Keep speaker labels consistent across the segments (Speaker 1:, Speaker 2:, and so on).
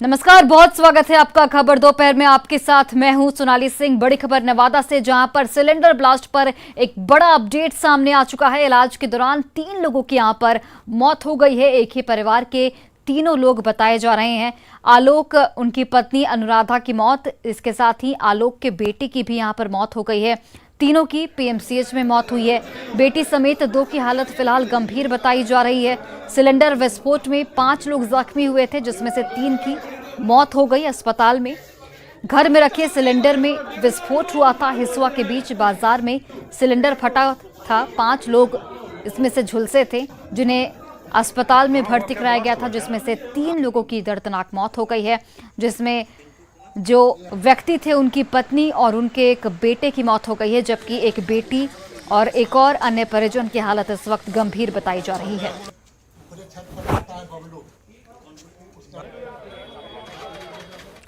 Speaker 1: नमस्कार, बहुत स्वागत है आपका खबर दोपहर में। आपके साथ मैं हूं सोनाली सिंह। बड़ी खबर नवादा से, जहां पर सिलेंडर ब्लास्ट पर एक बड़ा अपडेट सामने आ चुका है। इलाज के दौरान 3 लोगों की यहां पर मौत हो गई है। एक ही परिवार के तीनों लोग बताए जा रहे हैं। आलोक, उनकी पत्नी अनुराधा की मौत, इसके साथ ही आलोक के बेटे की भी यहां पर मौत हो गई है। तीनों की पीएमसीएच में मौत हुई है। बेटी समेत 2 की हालत फिलहाल गंभीर बताई जा रही है। सिलेंडर विस्फोट में 5 लोग जख्मी हुए थे, जिसमें से 3 की मौत हो गई अस्पताल में। घर में रखे सिलेंडर में विस्फोट हुआ था। हिसुआ के बीच बाजार में सिलेंडर फटा था। 5 लोग इसमें से झुलसे थे, जिन्हें अस्पताल में भर्ती कराया गया था, जिसमें से 3 लोगों की दर्दनाक मौत हो गई है। जिसमें जो व्यक्ति थे, उनकी पत्नी और उनके एक बेटे की मौत हो गई है, जबकि एक बेटी और एक और अन्य परिजन की हालत इस वक्त गंभीर बताई जा रही है।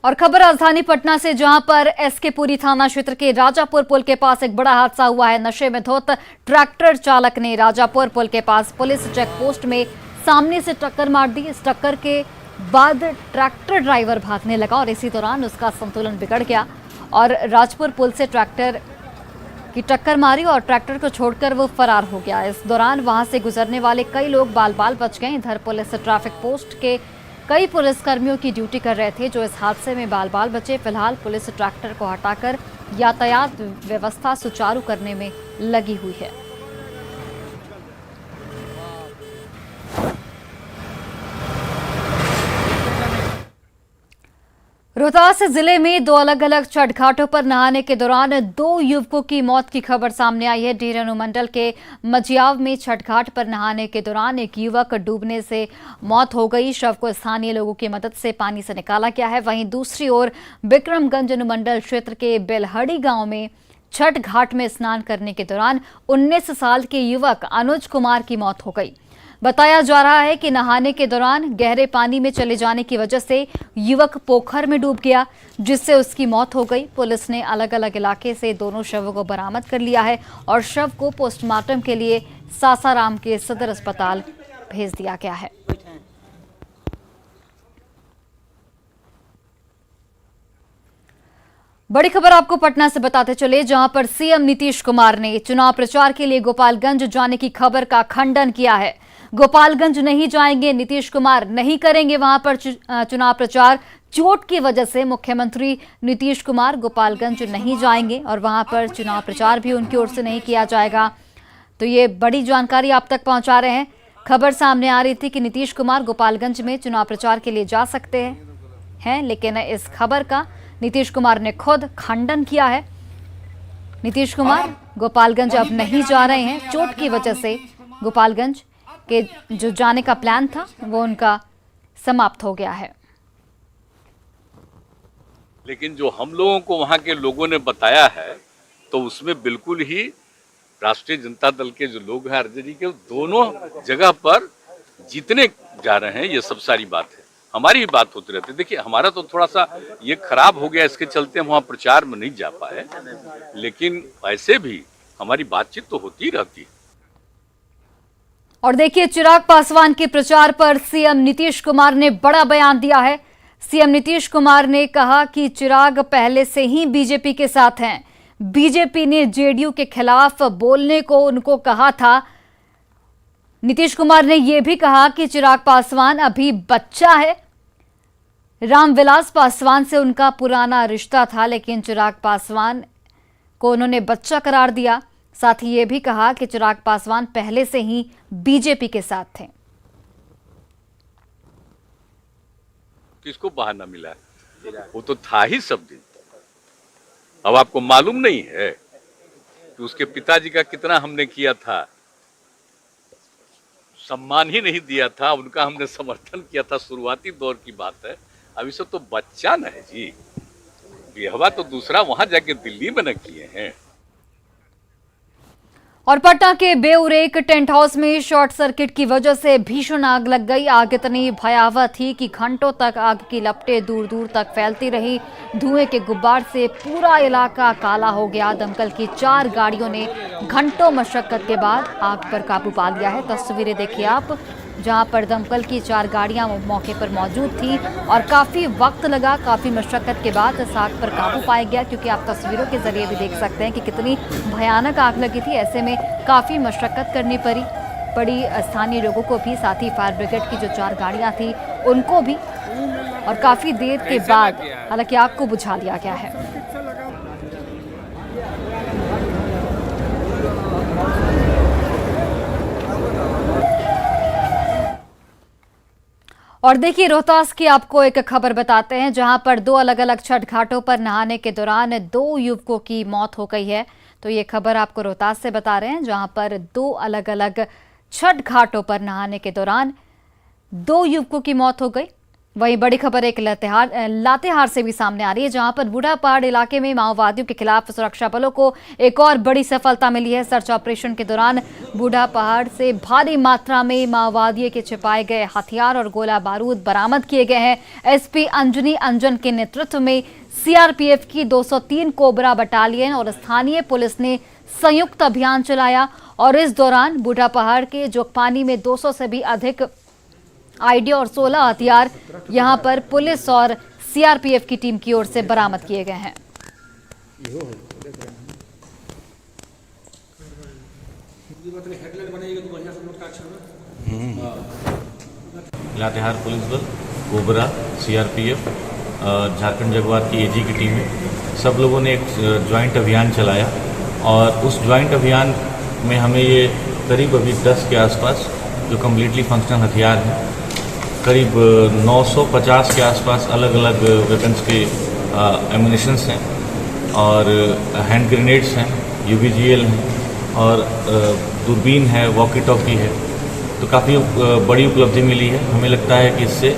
Speaker 1: और खबर राजधानी पटना से, जहां पर एसके पुरी थाना क्षेत्र के राजापुर पुल के पास एक बड़ा हादसा हुआ है। नशे में धुत ट्रैक्टर चालक ने राजापुर पुल के पास पुलिस चेक पोस्ट में सामने से टक्कर मार दी। इस टक्कर के बाद ट्रैक्टर ड्राइवर भागने लगा और इसी दौरान उसका संतुलन बिगड़ गया और राजपुर पुल से ट्रैक्टर की टक्कर मारी और ट्रैक्टर को छोड़कर वो फरार हो गया। इस दौरान वहां से गुजरने वाले कई लोग बाल बाल बच गए। इधर पुलिस ट्रैफिक पोस्ट के कई पुलिसकर्मियों की ड्यूटी कर रहे थे, जो इस हादसे में बाल बाल बचे। फिलहाल पुलिस ट्रैक्टर को हटाकर यातायात व्यवस्था सुचारू करने में लगी हुई है। रोहतास जिले में 2 अलग अलग छठ घाटों पर नहाने के दौरान 2 युवकों की मौत की खबर सामने आई है। डेहरी अनुमंडल के मजियाव में छठ घाट पर नहाने के दौरान एक युवक डूबने से मौत हो गई। शव को स्थानीय लोगों की मदद से पानी से निकाला गया है। वहीं दूसरी ओर विक्रमगंज अनुमंडल क्षेत्र के बेलहड़ी गांव में छठ घाट में स्नान करने के दौरान 19 साल के युवक अनुज कुमार की मौत हो गई। बताया जा रहा है कि नहाने के दौरान गहरे पानी में चले जाने की वजह से युवक पोखर में डूब गया, जिससे उसकी मौत हो गई। पुलिस ने अलग अलग इलाके से दोनों शवों को बरामद कर लिया है और शव को पोस्टमार्टम के लिए सासाराम के सदर अस्पताल भेज दिया गया है। बड़ी खबर आपको पटना से बताते चले, जहां पर सीएम नीतीश कुमार ने चुनाव प्रचार के लिए गोपालगंज जाने की खबर का खंडन किया है। गोपालगंज नहीं जाएंगे नीतीश कुमार, नहीं करेंगे वहां पर चुनाव प्रचार। चोट की वजह से मुख्यमंत्री नीतीश कुमार गोपालगंज नहीं जाएंगे और वहां पर चुनाव प्रचार भी उनकी ओर से नहीं किया जाएगा। तो ये बड़ी जानकारी आप तक पहुंचा रहे हैं। खबर सामने आ रही थी कि नीतीश कुमार गोपालगंज में चुनाव प्रचार के लिए जा सकते हैं, लेकिन इस खबर का नीतीश कुमार ने खुद खंडन किया है। नीतीश कुमार गोपालगंज अब नहीं जा रहे हैं। चोट की वजह से गोपालगंज के जो जाने का प्लान था वो उनका समाप्त हो गया है।
Speaker 2: लेकिन जो हम लोगों को वहां के लोगों ने बताया है, तो उसमें बिल्कुल ही राष्ट्रीय जनता दल के जो लोग हैं आरजेडी के, दोनों जगह पर जीतने जा रहे हैं। ये सब सारी बात है, हमारी भी बात होती रहती है। देखिए, हमारा तो थोड़ा सा ये खराब हो गया, इसके चलते हम वहाँ प्रचार में नहीं जा पाए, लेकिन ऐसे भी हमारी बातचीत तो होती रहती है।
Speaker 1: और देखिए, चिराग पासवान के प्रचार पर सीएम नीतीश कुमार ने बड़ा बयान दिया है। सीएम नीतीश कुमार ने कहा कि चिराग पहले से ही बीजेपी के साथ हैं। बीजेपी ने जेडीयू के खिलाफ बोलने को उनको कहा था। नीतीश कुमार ने यह भी कहा कि चिराग पासवान अभी बच्चा है। रामविलास पासवान से उनका पुराना रिश्ता था, लेकिन चिराग पासवान को उन्होंने बच्चा करार दिया। साथ ही ये भी कहा कि चिराग पासवान पहले से ही बीजेपी के साथ थे।
Speaker 2: किसको बहाना मिला? वो तो था ही सब दिन। अब आपको मालूम नहीं है कि उसके पिताजी का कितना हमने किया था, सम्मान ही नहीं दिया था, उनका हमने समर्थन किया था। शुरुआती दौर की बात है। अभी सब तो बच्चा न है जी। बेहवा तो दूसरा वहां जाके दिल्ली में न किए हैं।
Speaker 1: और पटना के बेउरेक टेंट हाउस में शॉर्ट सर्किट की वजह से भीषण आग लग गई। आग इतनी भयावह थी कि घंटों तक आग की लपटें दूर दूर तक फैलती रही। धुएं के गुब्बार से पूरा इलाका काला हो गया। दमकल की 4 गाड़ियों ने घंटों मशक्कत के बाद आग पर काबू पा लिया है। तस्वीरें देखिए आप, जहां पर दमकल की 4 गाड़ियां मौके पर मौजूद थी और काफ़ी वक्त लगा, काफ़ी मशक्क़त के बाद इस आग पर काबू पाया गया, क्योंकि आप तस्वीरों के जरिए भी देख सकते हैं कि कितनी भयानक आग लगी थी। ऐसे में काफ़ी मशक्क़त करनी पड़ी स्थानीय लोगों को भी, साथ ही फायर ब्रिगेड की जो 4 गाड़ियाँ थी उनको भी, और काफ़ी देर के बाद हालांकि आग को बुझा लिया गया है। और देखिए, रोहतास की आपको एक खबर बताते हैं, जहां पर 2 अलग अलग छठ घाटों पर नहाने के दौरान 2 युवकों की मौत हो गई है। तो ये खबर आपको रोहतास से बता रहे हैं, जहां पर 2 अलग अलग छठ घाटों पर नहाने के दौरान 2 युवकों की मौत हो गई। वहीं बड़ी खबर एक लातेहार से भी सामने आ रही है, जहां पर बूढ़ा पहाड़ इलाके में माओवादियों के खिलाफ सुरक्षा बलों को एक और बड़ी सफलता मिली है। सर्च ऑपरेशन के दौरान बूढ़ा पहाड़ से भारी मात्रा में माओवादियों के छिपाए गए हथियार और गोला बारूद बरामद किए गए हैं। एसपी अंजनी अंजन के नेतृत्व में सीआरपीएफ की 203 कोबरा बटालियन और स्थानीय पुलिस ने संयुक्त अभियान चलाया, और इस दौरान बूढ़ा पहाड़ के जोगपानी में 200 से भी अधिक आईडी और 16 हथियार यहां पर पुलिस और सीआरपीएफ की टीम की ओर से बरामद किए गए हैं।
Speaker 3: लातेहार पुलिस बल, कोबरा, सीआरपीएफ, झारखंड जगुआर की एजी की टीमें, सब लोगों ने एक ज्वाइंट अभियान चलाया, और उस ज्वाइंट अभियान में हमें ये करीब अभी 10 के आसपास जो कम्प्लीटली फंक्शनल हथियार हैं, करीब 950 के आसपास अलग अलग वेपन्स के एमुनिशंस हैं, और हैंड ग्रेनेड्स हैं, यूबीजीएल हैं, और दूरबीन है, वॉकी टॉकी है। तो काफ़ी बड़ी उपलब्धि मिली है। हमें लगता है कि इससे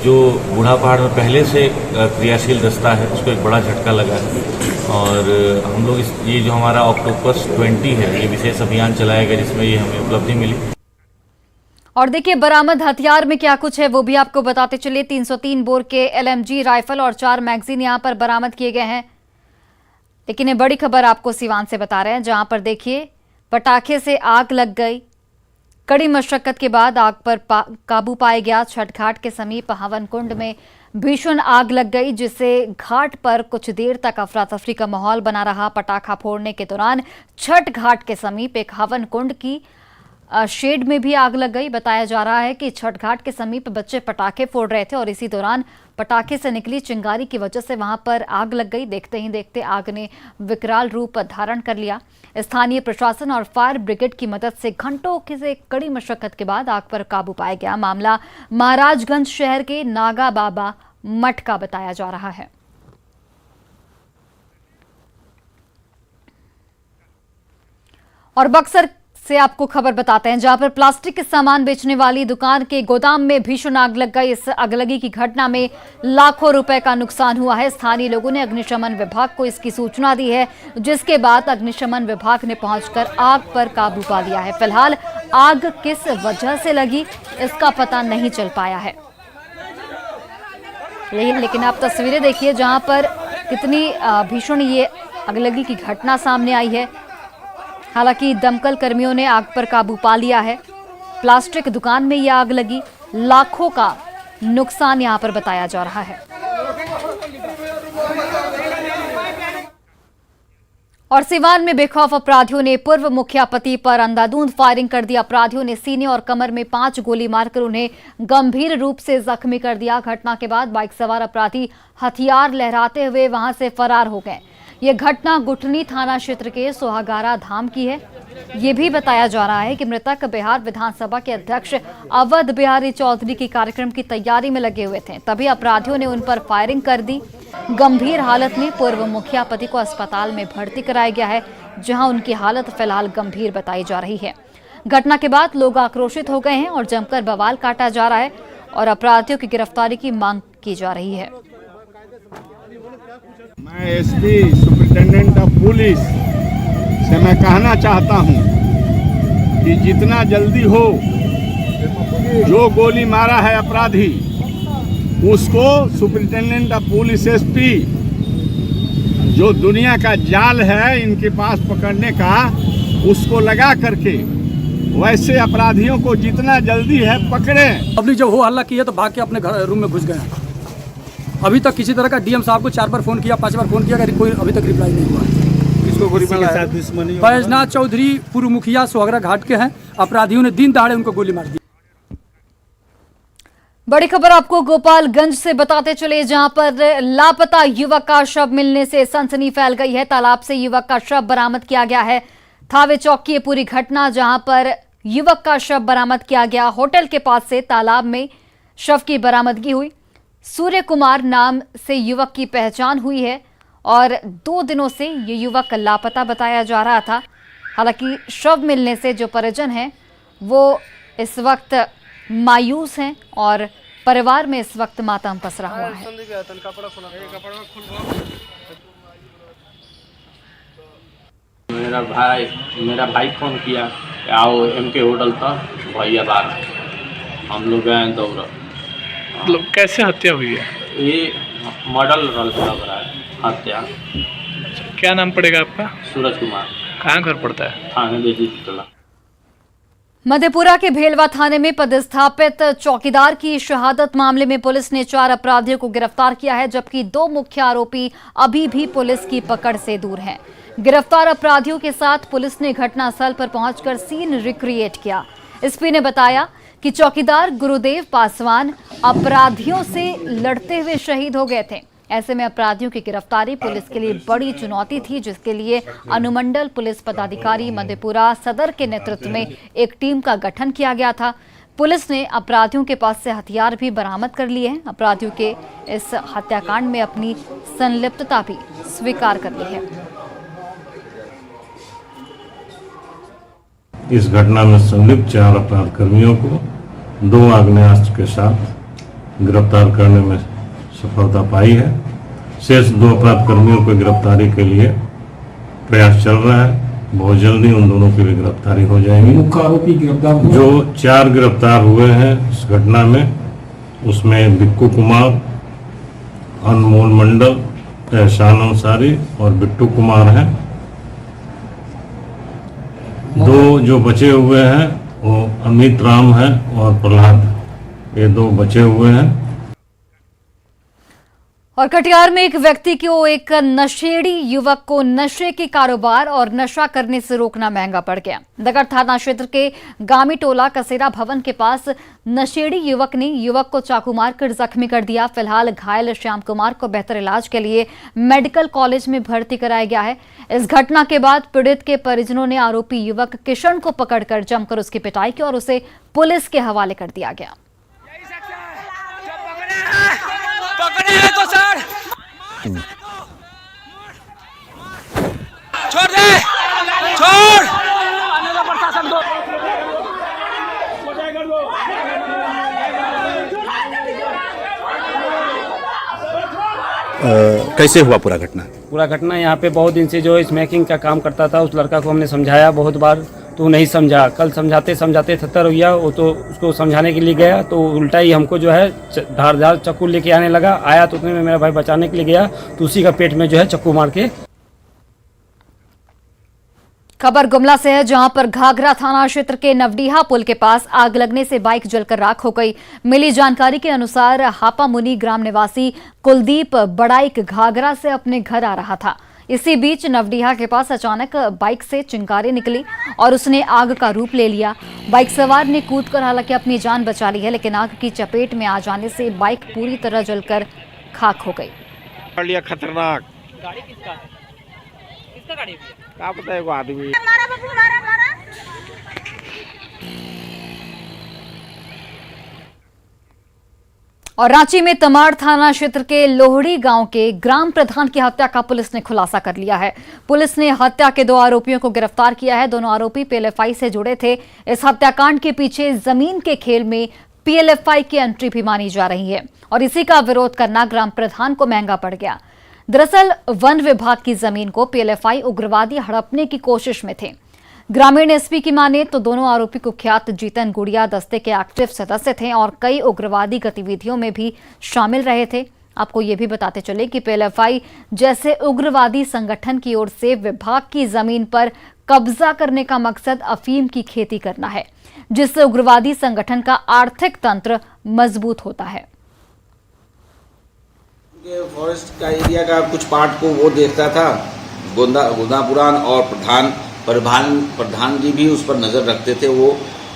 Speaker 3: जो बूढ़ा पहाड़ में पहले से क्रियाशील दस्ता है उसको एक बड़ा झटका लगा है, और हम लोग ये जो हमारा ऑक्टोपस 20 है, ये विशेष अभियान चलाया गया जिसमें ये हमें उपलब्धि मिली।
Speaker 1: और देखिए, बरामद हथियार में क्या कुछ है वो भी आपको बताते चलिए। 303 बोर के एलएमजी राइफल और 4 मैगजीन यहां पर बरामद किए गए हैं। लेकिन ये बड़ी खबर आपको सिवान से बता रहे हैं, जहां पर देखिए पटाखे से आग लग गई। कड़ी मशक्कत के बाद आग पर काबू पाया गया। छठ घाट के समीप हवन कुंड में भीषण आग लग गई, जिससे घाट पर कुछ देर तक अफरा तफरी का माहौल बना रहा। पटाखा फोड़ने के दौरान छठ घाट के समीप एक हवन कुंड की शेड में भी आग लग गई। बताया जा रहा है कि छठ घाट के समीप बच्चे पटाखे फोड़ रहे थे, और इसी दौरान पटाखे से निकली चिंगारी की वजह से वहां पर आग लग गई। देखते ही देखते आग ने विकराल रूप धारण कर लिया। स्थानीय प्रशासन और फायर ब्रिगेड की मदद से घंटों से कड़ी मशक्कत के बाद आग पर काबू पाया गया। मामला महाराजगंज शहर के नागा बाबा मठ का बताया जा रहा है। और बक्सर से आपको खबर बताते हैं, जहां पर प्लास्टिक के सामान बेचने वाली दुकान के गोदाम में भीषण आग लग गई। इस अगलगी की घटना में लाखों रुपए का नुकसान हुआ है। स्थानीय लोगों ने अग्निशमन विभाग को इसकी सूचना दी है, जिसके बाद अग्निशमन विभाग ने पहुंचकर आग पर काबू पा लिया है। फिलहाल आग किस वजह से लगी इसका पता नहीं चल पाया है। लेकिन आप तस्वीरें देखिए, जहां पर कितनी भीषण ये अगलगी की घटना सामने आई है। हालांकि दमकल कर्मियों ने आग पर काबू पा लिया है। प्लास्टिक दुकान में यह आग लगी, लाखों का नुकसान यहां पर बताया जा रहा है। और सिवान में बेखौफ अपराधियों ने पूर्व मुखिया पति पर अंधाधुंध फायरिंग कर दी। अपराधियों ने सीने और कमर में 5 गोली मारकर उन्हें गंभीर रूप से जख्मी कर दिया। घटना के बाद बाइक सवार अपराधी हथियार लहराते हुए वहां से फरार हो गए। यह घटना गुठनी थाना क्षेत्र के सोहागारा धाम की है। ये भी बताया जा रहा है कि मृतक बिहार विधानसभा के अध्यक्ष अवध बिहारी चौधरी की कार्यक्रम की तैयारी में लगे हुए थे, तभी अपराधियों ने उन पर फायरिंग कर दी। गंभीर हालत में पूर्व मुखिया पति को अस्पताल में भर्ती कराया गया है, जहां उनकी हालत फिलहाल गंभीर बताई जा रही है। घटना के बाद लोग आक्रोशित हो गए हैं और जमकर बवाल काटा जा रहा है और अपराधियों की गिरफ्तारी की मांग की जा रही है।
Speaker 4: मैं एसपी सुपरिटेंडेंट ऑफ पुलिस से मैं कहना चाहता हूं कि जितना जल्दी हो जो गोली मारा है अपराधी उसको सुपरिटेंडेंट ऑफ पुलिस एसपी जो दुनिया का जाल है इनके पास पकड़ने का उसको लगा करके वैसे अपराधियों को जितना जल्दी है पकड़ें।
Speaker 5: पब्लिक जब हो हल्ला किया तो भाग के अपने घर रूम में घुस गए। अभी तक किसी तरह का डीएम साहब को 4 बार फोन किया, 5 बार फोन किया, कोई अभी तक रिप्लाई नहीं हुआ।
Speaker 4: किसको गोली मारा?
Speaker 5: बैजनाथ चौधरी पूर्व मुखिया सोहगरा घाट के हैं। अपराधियों ने दिन दहाड़े उनको गोली मार दी।
Speaker 1: बड़ी खबर आपको गोपालगंज से बताते चले, जहां पर लापता युवक का शव मिलने से सनसनी फैल गई है। तालाब से युवक का शव बरामद किया गया है। थावे चौक की ये पूरी घटना, जहां पर युवक का शव बरामद किया गया। होटल के पास से तालाब में शव की बरामदगी हुई। सूर्य कुमार नाम से युवक की पहचान हुई है और 2 दिनों से ये युवक लापता बताया जा रहा था। हालांकि शव मिलने से जो परिजन हैं वो इस वक्त मायूस हैं और परिवार में इस वक्त मातम पसरा हुआ है।
Speaker 6: मेरा भाई फोन किया कि आओ MK होटल था, भैया बार हम लोग गए दौड़।
Speaker 7: मतलब कैसे हत्या हुई है?
Speaker 6: ये मॉडल लग रहा है हत्या।
Speaker 7: क्या नाम पड़ेगा आपका?
Speaker 6: सूरज कुमार।
Speaker 7: कहाँ घर पड़ता है?
Speaker 6: थाने बेजीत टोला।
Speaker 1: मधेपुरा के भेलवा थाने में पदस्थापित चौकीदार की शहादत मामले में पुलिस ने 4 अपराधियों को गिरफ्तार किया है, जबकि 2 मुख्य आरोपी अभी भी पुलिस की पकड़ से दूर हैं। गिरफ्तार अपराधियों के साथ पुलिस ने घटनास्थल पर पहुंचकर सीन रिक्रिएट किया। एसपी ने बताया कि चौकीदार गुरुदेव पासवान अपराधियों से लड़ते हुए शहीद हो गए थे। ऐसे में अपराधियों की गिरफ्तारी पुलिस के लिए बड़ी चुनौती थी, जिसके लिए अनुमंडल पुलिस पदाधिकारी मधेपुरा सदर के नेतृत्व में एक टीम का गठन किया गया था। पुलिस ने अपराधियों के पास से हथियार भी बरामद कर लिए हैं। अपराधियों के इस हत्याकांड में अपनी संलिप्तता भी स्वीकार कर ली है।
Speaker 8: इस घटना में संलिप्त 4 अपराध कर्मियों को 2 आग्नेयास्त्र के साथ गिरफ्तार करने में सफलता पाई है। शेष 2 अपराध कर्मियों को गिरफ्तारी के लिए प्रयास चल रहा है। बहुत जल्दी उन दोनों की भी गिरफ्तारी हो जाएगी।
Speaker 9: मुख्य आरोपी गिरफ्तार
Speaker 8: जो 4 गिरफ्तार हुए हैं इस घटना में, उसमें बिक्कू कुमार, अनमोल मंडल, एहसान अंसारी और बिट्टू कुमार हैं। 2 जो बचे हुए हैं वो अमित राम है और प्रहलाद, ये 2 बचे हुए हैं।
Speaker 1: और कटिहार में एक व्यक्ति को एक नशेड़ी युवक को नशे के कारोबार और नशा करने से रोकना महंगा पड़ गया। नगर थाना क्षेत्र के गामी टोला कसेरा भवन के पास नशेड़ी युवक ने युवक को चाकू मारकर जख्मी कर दिया। फिलहाल घायल श्याम कुमार को बेहतर इलाज के लिए मेडिकल कॉलेज में भर्ती कराया गया है। इस घटना के बाद पीड़ित के परिजनों ने आरोपी युवक किशन को पकड़कर जमकर उसकी पिटाई की और उसे पुलिस के हवाले कर दिया गया।
Speaker 10: पकड़े हैं तो सर छोड़ दे, छोड़।
Speaker 9: कैसे हुआ पूरा घटना?
Speaker 11: पूरा घटना यहाँ पे बहुत दिन से जो स्मैकिंग का काम करता था, उस लड़का को हमने समझाया बहुत बार, तो नहीं समझा। कल समझाते समझाते 70 हो गया। वो तो उसको समझाने के लिए गया तो उल्टा ही हमको जो है धारदार चाकू लेके आने लगा। आया तो उतने में मेरा भाई बचाने के लिए गया तो उसी का पेट में जो है चाकू मार के।
Speaker 1: खबर गुमला से है, जहां पर घाघरा थाना क्षेत्र के नवडीहा पुल के पास आग लगने से बाइक जलकर राख हो गई। मिली जानकारी के अनुसार हापा मुनी ग्राम निवासी कुलदीप बड़ाइक घाघरा से अपने घर आ रहा था। इसी बीच नवडीहा के पास अचानक बाइक से चिंगारी निकली और उसने आग का रूप ले लिया। बाइक सवार ने कूदकर हालांकि अपनी जान बचा ली है, लेकिन आग की चपेट में आ जाने से बाइक पूरी तरह जलकर खाक हो गई।
Speaker 4: खतरनाक
Speaker 10: गाड़ी किसका गाड़ी है?
Speaker 4: क्या पता है वो आदमी।
Speaker 1: और रांची में तमाड़ थाना क्षेत्र के लोहड़ी गांव के ग्राम प्रधान की हत्या का पुलिस ने खुलासा कर लिया है। पुलिस ने हत्या के 2 आरोपियों को गिरफ्तार किया है। दोनों आरोपी पीएलएफआई से जुड़े थे। इस हत्याकांड के पीछे जमीन के खेल में पीएलएफआई की एंट्री भी मानी जा रही है और इसी का विरोध करना ग्राम प्रधान को महंगा पड़ गया। दरअसल वन विभाग की जमीन को पीएलएफआई उग्रवादी हड़पने की कोशिश में थे। ग्रामीण एसपी की माने तो दोनों आरोपी कुख्यात जीतन गुड़िया दस्ते के एक्टिव सदस्य थे और कई उग्रवादी गतिविधियों में भी शामिल रहे थे। आपको ये भी बताते चले कि पीएलएफआई जैसे उग्रवादी संगठन की ओर से विभाग की जमीन पर कब्जा करने का मकसद अफीम की खेती करना है, जिससे उग्रवादी संगठन का आर्थिक तंत्र मजबूत होता है।
Speaker 12: फॉरेस्ट का एरिया का कुछ पार्ट को वो देखता था, गोदापुरान और प्रधान जी भी उस पर नज़र रखते थे। वो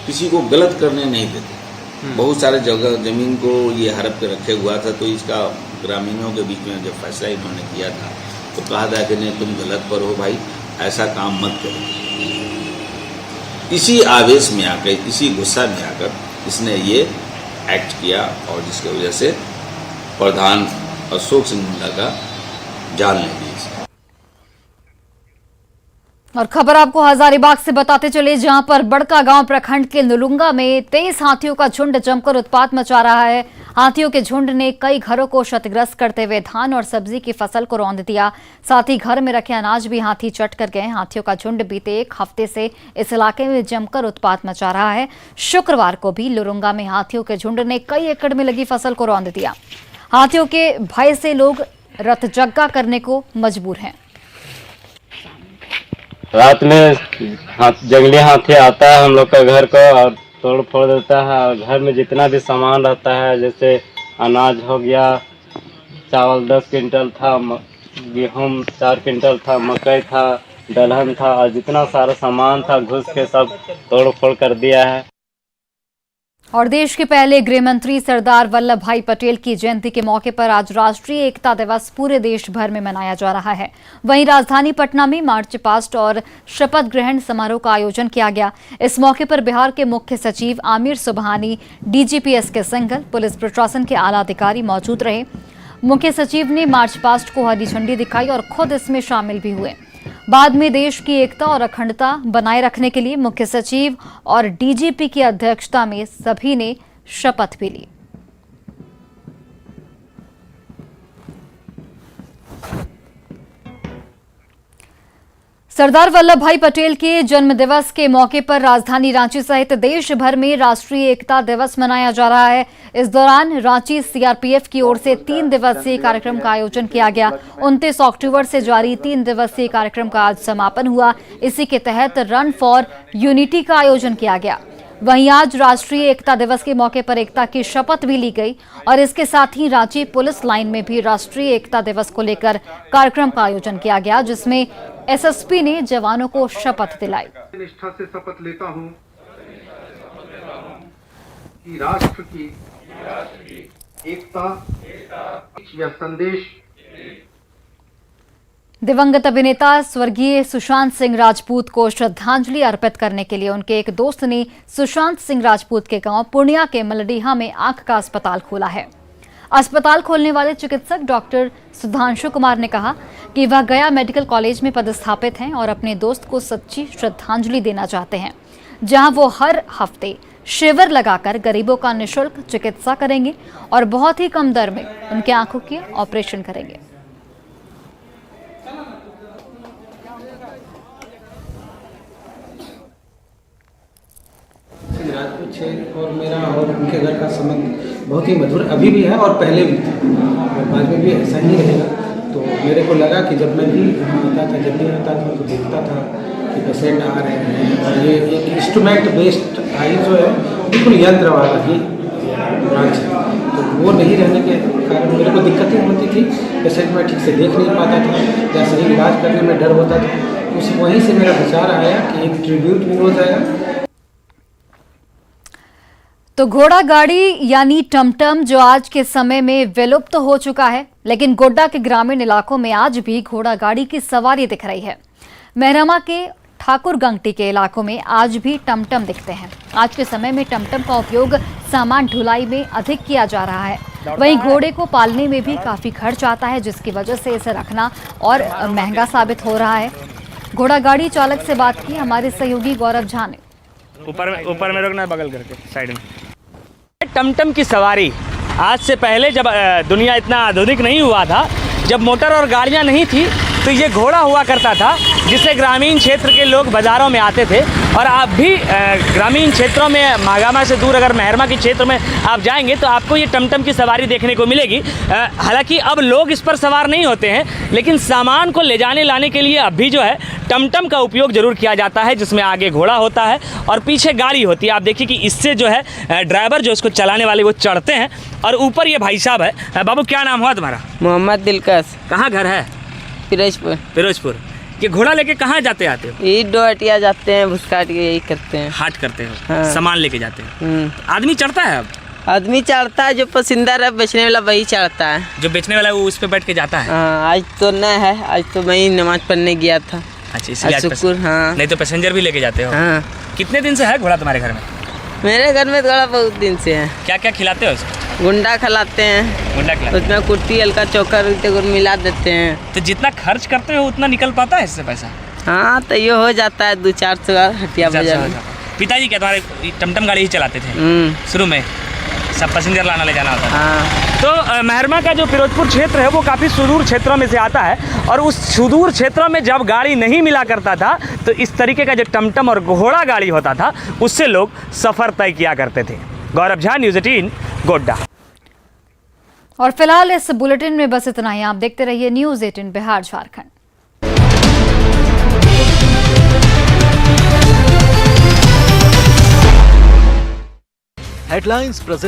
Speaker 12: किसी को गलत करने नहीं देते। बहुत सारे जगह ज़मीन को ये हड़प के रखे हुआ था। तो इसका ग्रामीणों के बीच में जब फैसला इन्होंने किया था तो कहा था कि नहीं, तुम गलत पर हो भाई, ऐसा काम मत करो। इसी आवेश में आकर, इसी गुस्सा में आकर इसने ये एक्ट किया और जिसकी वजह से प्रधान अशोक सिंह मुंडा का जान ले दी।
Speaker 1: और खबर आपको हजारीबाग से बताते चले, जहां पर बड़कागांव प्रखंड के नुलुंगा में 23 हाथियों का झुंड जमकर उत्पात मचा रहा है। हाथियों के झुंड ने कई घरों को क्षतिग्रस्त करते हुए धान और सब्जी की फसल को रौंद दिया। साथ ही घर में रखे अनाज भी हाथी चट कर गए। हाथियों का झुंड बीते एक हफ्ते से इस इलाके में जमकर उत्पात मचा रहा है। शुक्रवार को भी लुरुंगा में हाथियों के झुंड ने कई एकड़ में लगी फसल को रौंद दिया। हाथियों के भय से लोग रतजग्गा करने को मजबूर हैं।
Speaker 11: रात में जंगली हाथी आता है हम लोग का घर को और तोड़ फोड़ देता है। और घर में जितना भी सामान रहता है, जैसे अनाज हो गया, चावल 10 क्विंटल था, गेहूँ 4 क्विंटल था, मकई था, दलहन था, और जितना सारा सामान था घुस के सब तोड़ फोड़ कर दिया है।
Speaker 1: और देश के पहले गृह मंत्री सरदार वल्लभ भाई पटेल की जयंती के मौके पर आज राष्ट्रीय एकता दिवस पूरे देश भर में मनाया जा रहा है। वहीं राजधानी पटना में मार्च पास्ट और शपथ ग्रहण समारोह का आयोजन किया गया। इस मौके पर बिहार के मुख्य सचिव Aamir Subhani, DGP SK Singhal, police प्रशासन के आला अधिकारी मौजूद रहे। मुख्य सचिव ने मार्च पास्ट को हरी झंडी दिखाई और खुद इसमें शामिल भी हुए। बाद में देश की एकता और अखंडता बनाए रखने के लिए मुख्य सचिव और डीजीपी की अध्यक्षता में सभी ने शपथ भी ली। सरदार वल्लभ भाई पटेल के जन्म दिवस के मौके पर राजधानी रांची सहित देश भर में राष्ट्रीय एकता दिवस मनाया जा रहा है। इस दौरान रांची सीआरपीएफ की ओर से 3 दिवसीय कार्यक्रम का आयोजन किया गया। 29 अक्टूबर से जारी 3 दिवसीय कार्यक्रम का आज समापन हुआ। इसी के तहत रन फॉर यूनिटी का आयोजन किया गया। वहीं आज राष्ट्रीय एकता दिवस के मौके पर एकता की शपथ भी ली गई और इसके साथ ही रांची पुलिस लाइन में भी राष्ट्रीय एकता दिवस को लेकर कार्यक्रम का आयोजन किया गया, जिसमें एसएसपी ने जवानों को शपथ दिलाई।
Speaker 13: निष्ठा से शपथ लेता हूं कि राष्ट्र की एकता यह संदेश
Speaker 1: दिवंगत अभिनेता स्वर्गीय सुशांत सिंह राजपूत को श्रद्धांजलि अर्पित करने के लिए उनके एक दोस्त ने सुशांत सिंह राजपूत के गांव पूर्णिया के मलडीहा में आंख का अस्पताल खोला है। अस्पताल खोलने वाले चिकित्सक डॉक्टर सुधांशु कुमार ने कहा कि वह गया मेडिकल कॉलेज में पदस्थापित हैं और अपने दोस्त को सच्ची श्रद्धांजलि देना चाहते हैं, जहां वो हर हफ्ते शिविर लगाकर गरीबों का निःशुल्क चिकित्सा करेंगे और बहुत ही कम दर में उनके आंखों के ऑपरेशन करेंगे।
Speaker 14: राजपूत है और मेरा और उनके घर का संबंध बहुत ही मधुर अभी भी है और पहले भी था और बाद में भी ऐसा ही रहेगा। तो मेरे को लगा कि जब मैं भी आता था, जब भी आता था तो देखता था कि पेशेंट आ रहे हैं और ये एक इंस्ट्रूमेंट बेस्ड आई जो है बिल्कुल यंत्र वाला ही ब्रांच है, तो वो नहीं रहने के कारण मेरे को दिक्कतें होती थी। पेशेंट में ठीक से देख नहीं पाता था या सही इलाज करने में डर होता था। उस वहीं से मेरा विचार आया कि एक ट्रिब्यूट भी हो जाएगा।
Speaker 1: तो घोड़ा गाड़ी यानी टमटम जो आज के समय में विलुप्त हो चुका है, लेकिन गोड्डा के ग्रामीण इलाकों में आज भी घोड़ा गाड़ी की सवारी दिख रही है। मेहरमा के ठाकुर गंगटी के इलाकों में आज भी टमटम दिखते हैं। आज के समय में टमटम का उपयोग सामान ढुलाई में अधिक किया जा रहा है। वहीं घोड़े को पालने में भी काफी खर्च आता है, जिसकी वजह से इसे रखना और महंगा साबित हो रहा है। घोड़ा गाड़ी चालक से बात की हमारे सहयोगी गौरव झा ने।
Speaker 15: ऊपर में रोकना, बगल करके साइड में। टमटम की सवारी आज से पहले जब दुनिया इतना आधुनिक नहीं हुआ था, जब मोटर और गाड़ियां नहीं थी, तो ये घोड़ा हुआ करता था जिससे ग्रामीण क्षेत्र के लोग बाज़ारों में आते थे और आप भी ग्रामीण क्षेत्रों में महागामा से दूर अगर मेहरमा के क्षेत्र में आप जाएंगे तो आपको ये टमटम की सवारी देखने को मिलेगी। हालांकि अब लोग इस पर सवार नहीं होते हैं, लेकिन सामान को ले जाने लाने के लिए अब भी जो है टमटम का उपयोग जरूर किया जाता है, जिसमें आगे घोड़ा होता है और पीछे गाड़ी होती है। आप देखिए कि इससे जो है ड्राइवर जो इसको चलाने वाले वो चढ़ते हैं और ऊपर ये भाई साहब है। बाबू क्या नाम हुआ तुम्हारा?
Speaker 16: मोहम्मद दिलकश।
Speaker 15: कहाँ घर है?
Speaker 16: फिरोजपुर।
Speaker 15: फिरोजपुर। ये घोड़ा लेके कहाँ जाते आते हो?
Speaker 16: यही डोहटिया जाते हैं, भुसकाट के यही करते हैं।
Speaker 15: हाट करते हो?
Speaker 16: हाँ।
Speaker 15: सामान लेके जाते हो? आदमी चढ़ता है? अब
Speaker 16: आदमी चढ़ता है, जो पसंदीदा है बेचने वाला वही चढ़ता है।
Speaker 15: जो बेचने वाला है वो उस पे बैठ के जाता है?
Speaker 16: हाँ, आज तो न है, आज तो मैं नमाज पढ़ने गया था।
Speaker 15: अच्छा, इसलिए आज
Speaker 16: शुक्र। हाँ,
Speaker 15: नहीं तो पैसेंजर भी लेके जाते हो?
Speaker 16: हाँ।
Speaker 15: कितने दिन से है घोड़ा तुम्हारे घर में?
Speaker 16: मेरे घर में घोड़ा बहुत दिन से है।
Speaker 15: क्या क्या खिलाते हो इसको?
Speaker 16: गुंडा खिलाते हैं,
Speaker 15: गुंडा खिलाते हैं।
Speaker 16: उसमें कुट्टी हल्का चोकर मिला देते हैं।
Speaker 15: तो जितना खर्च करते हो उतना निकल पाता है इससे पैसा?
Speaker 16: हाँ, तो ये हो जाता है 200-400 हटिया बाजार में।
Speaker 15: पिताजी क्या तुम्हारे टमटम गाड़ी ही चलाते थे शुरू में? सब पैसेंजर लाना ले जाना होता था?
Speaker 16: हाँ।
Speaker 15: तो मेहरमा का जो फिरोजपुर क्षेत्र है वो काफ़ी सुदूर क्षेत्रों में से आता है और उस सुदूर क्षेत्रों में जब गाड़ी नहीं मिला करता था तो इस तरीके का जो टमटम और घोड़ा गाड़ी होता था उससे लोग सफ़र तय किया करते थे। गौरव झा, न्यूज़ 18, गोड्डा।
Speaker 1: और फिलहाल इस बुलेटिन में बस इतना ही। आप देखते रहिए news 18 Bihar Jharkhand.
Speaker 17: Headlines present